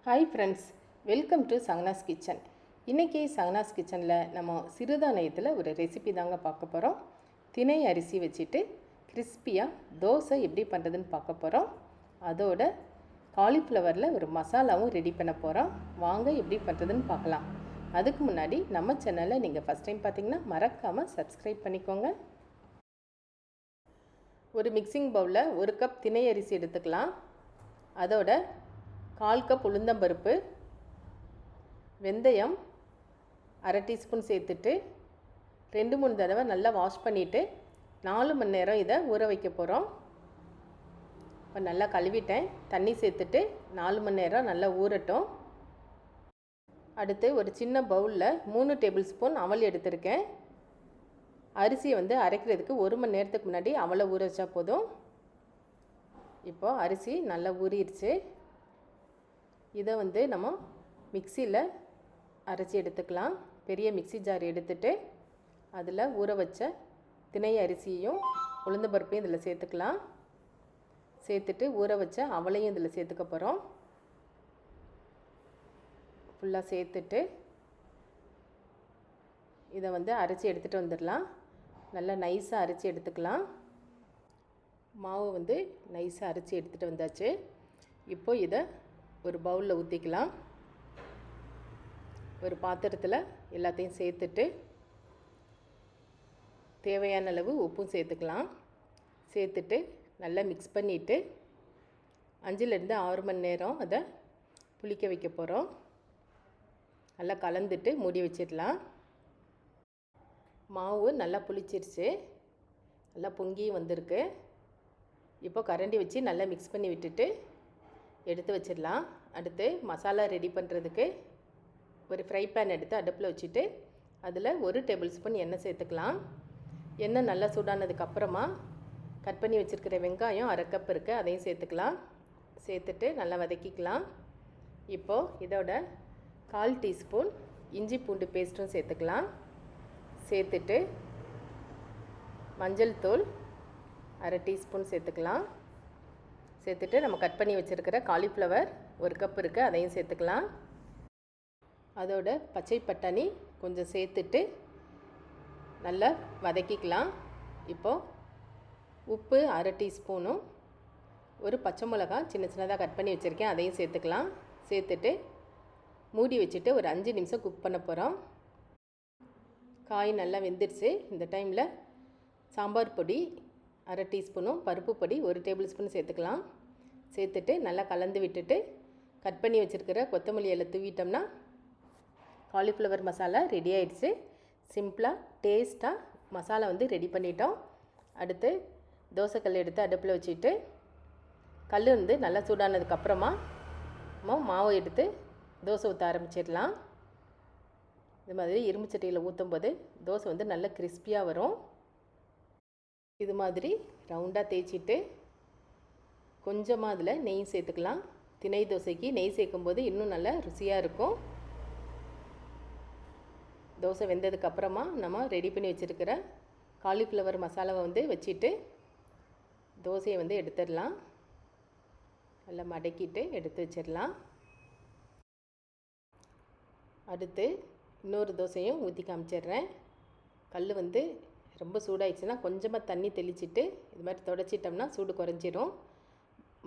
Hi friends, welcome to Sanganas kitchen. இன்றைக்கி சங்கனாஸ் கிச்சனில் நம்ம சிறுதானியத்தில் ஒரு ரெசிபி தாங்க பார்க்க போகிறோம். திணை அரிசி வச்சுட்டு கிறிஸ்பியாக தோசை எப்படி பண்ணுறதுன்னு பார்க்க போகிறோம். அதோட காலிஃப்ளவரில் ஒரு மசாலாவும் ரெடி பண்ண போகிறோம். வாங்க எப்படி பண்ணுறதுன்னு பார்க்கலாம். அதுக்கு முன்னாடி நம்ம சேனலை நீங்கள் ஃபஸ்ட் டைம் பார்த்தீங்கன்னா மறக்காமல் சப்ஸ்கிரைப் பண்ணிக்கோங்க. ஒரு மிக்சிங் பவுலில் 1 கப் திணை அரிசி எடுத்துக்கலாம். அதோட 1/4 கப் உளுந்தம்பருப்பு, வெந்தயம் 1/2 டீஸ்பூன் சேர்த்துட்டு 2-3 தடவை நல்லா வாஷ் பண்ணிவிட்டு 4 மணி நேரம் இதை ஊற வைக்க போகிறோம். இப்போ நல்லா கழுவிட்டேன். தண்ணி சேர்த்துட்டு 4 மணி நேரம் நல்லா ஊறட்டும். அடுத்து ஒரு சின்ன பவுலில் 3 டேபிள் ஸ்பூன் அவல் எடுத்திருக்கேன். அரிசியை அரைக்கிறதுக்கு 1 மணி நேரத்துக்கு முன்னாடி அவலை ஊற வச்சா போதும். இப்போது அரிசி நல்லா ஊறிடுச்சு. இதை நம்ம மிக்சியில் அரைச்சி எடுத்துக்கலாம். பெரிய மிக்சி ஜார் எடுத்துகிட்டு அதில் ஊற வச்ச திணை அரிசியையும் உளுந்த பருப்பையும் இதில் சேர்த்துக்கலாம். சேர்த்துட்டு ஊற வச்ச அவளையும் இதில் சேர்த்துக்க போகிறோம். ஃபுல்லாக சேர்த்துட்டு இதை அரைச்சி எடுத்துகிட்டு வந்துடலாம். நல்லா நைஸாக அரைச்சி எடுத்துக்கலாம். மாவு நைஸாக அரைச்சி எடுத்துகிட்டு வந்தாச்சு. இப்போது இதை ஒரு பவுலில் ஊற்றிக்கலாம். ஒரு பாத்திரத்தில் எல்லாத்தையும் சேர்த்துட்டு தேவையான அளவு உப்பும் சேர்த்துக்கலாம். சேர்த்துட்டு நல்லா மிக்ஸ் பண்ணிவிட்டு 5லேருந்து 6 மணி நேரம் அதை புளிக்க வைக்க போகிறோம். நல்லா கலந்துட்டு மூடி வச்சிடலாம். மாவு நல்லா புளிச்சிருச்சு, நல்லா பொங்கி வந்திருக்கு. இப்போ கரண்டி வச்சு நல்லா மிக்ஸ் பண்ணி விட்டுட்டு எடுத்து வச்சிடலாம். அடுத்து மசாலா ரெடி பண்ணுறதுக்கு ஒரு ஃப்ரை பேன் எடுத்து அடுப்பில் வச்சுட்டு அதில் 1 டேபிள் ஸ்பூன் எண்ணெய் சேர்த்துக்கலாம். எண்ணெய் நல்லா சூடானதுக்கப்புறமா கட் பண்ணி வச்சுருக்கிற வெங்காயம் 1/2 கப் இருக்குது, அதையும் சேர்த்துக்கலாம். சேர்த்துட்டு நல்லா வதக்கிக்கலாம். இப்போது இதோட 1/4 டீஸ்பூன் இஞ்சி பூண்டு பேஸ்ட்டும் சேர்த்துக்கலாம். சேர்த்துட்டு மஞ்சள் தூள் 1/2 டீஸ்பூன் சேர்த்துக்கலாம். சேர்த்துட்டு நம்ம கட் பண்ணி வச்சுருக்கிற காலிஃப்ளவர் 1 கப் இருக்குது, அதையும் சேர்த்துக்கலாம். அதோட பச்சை பட்டாணி கொஞ்சம் சேர்த்துட்டு நல்லா வதக்கிக்கலாம். இப்போது உப்பு 1/2 டீஸ்பூனும் ஒரு பச்சை மிளகா சின்ன சின்னதாக கட் பண்ணி வச்சுருக்கேன், அதையும் சேர்த்துக்கலாம். சேர்த்துட்டு மூடி வச்சுட்டு ஒரு 5 நிமிஷம் குக் பண்ண போகிறோம். காய் நல்லா வெந்துடுச்சு. இந்த டைமில் சாம்பார் பொடி 1/2 டீஸ்பூனும் பருப்பு பொடி 1 டேபிள் ஸ்பூன் சேர்த்துக்கலாம். சேர்த்துட்டு நல்லா கலந்து விட்டுட்டு கட் பண்ணி வச்சுருக்கிற கொத்தமல்லி இலை தூவிட்டோம்னா காலிஃப்ளவர் மசாலா ரெடி ஆகிடுச்சு. சிம்பிளாக டேஸ்ட்டாக மசாலா ரெடி பண்ணிட்டோம். அடுத்து தோசைக்கல் எடுத்து அடுப்பில் வச்சுட்டு கல் நல்லா சூடானதுக்கப்புறமா நம்ம மாவு எடுத்து தோசை ஊற்ற ஆரம்பிச்சிடலாம். இது மாதிரி இரும்பு சட்டியில் ஊற்றும் போது தோசை நல்லா கிறிஸ்பியாக வரும். இது மாதிரி ரவுண்டாக தேய்ச்சிட்டு கொஞ்சமாக அதில் நெய் சேர்த்துக்கலாம். திணை தோசைக்கு நெய் சேர்க்கும்போது இன்னும் நல்லா ருசியாக இருக்கும். தோசை வெந்ததுக்கப்புறமா நம்ம ரெடி பண்ணி வச்சுருக்கிற காலிஃப்ளவர் மசாலாவை வச்சுட்டு தோசையை எடுத்துடலாம். நல்லா மடக்கிட்டு எடுத்து வச்சிடலாம். அடுத்து இன்னொரு தோசையும் ஊற்றி காமிச்சிடுறேன். கல் ரொம்ப சூடாகிடுச்சுன்னா கொஞ்சமாக தண்ணி தெளிச்சிட்டு இது மாதிரி தொடச்சிட்டோம்னா சூடு குறைஞ்சிரும்.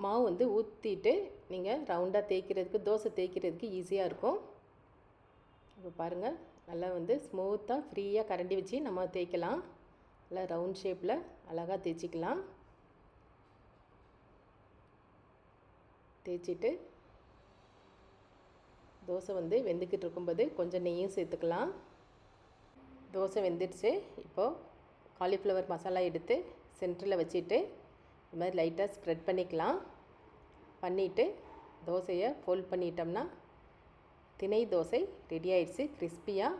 மாவு ஊற்றிட்டு நீங்கள் ரவுண்டாக தேய்க்கிறதுக்கு தோசை தேய்க்கிறதுக்கு ஈஸியாக இருக்கும். இப்போ பாருங்கள், நல்லா ஸ்மூத்தாக ஃப்ரீயாக கரண்டி வச்சு நம்ம தேய்க்கலாம். நல்லா ரவுண்ட் ஷேப்பில் அழகாக தேய்ச்சிக்கலாம். தேய்ச்சிட்டு தோசை வெந்துக்கிட்டு இருக்கும்போது கொஞ்சம் நெய்யும் சேர்த்துக்கலாம். தோசை வெந்துடுச்சு. இப்போது காலிஃப்ளவர் மசாலா எடுத்து சென்டரில் வச்சுட்டு இது மாதிரி லைட்டாக ஸ்ப்ரெட் பண்ணிக்கலாம். பண்ணிவிட்டு தோசையை ஃபோல்ட் பண்ணிட்டோம்னா திணை தோசை ரெடி ஆயிடுச்சு. கிறிஸ்பியாக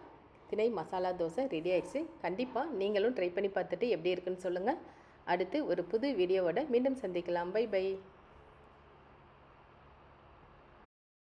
திணை மசாலா தோசை ரெடி ஆயிடுச்சு. கண்டிப்பாக நீங்களும் ட்ரை பண்ணி பார்த்துட்டு எப்படி இருக்குன்னு சொல்லுங்கள். அடுத்து ஒரு புது வீடியோவோட மீண்டும் சந்திக்கலாம். Bye by.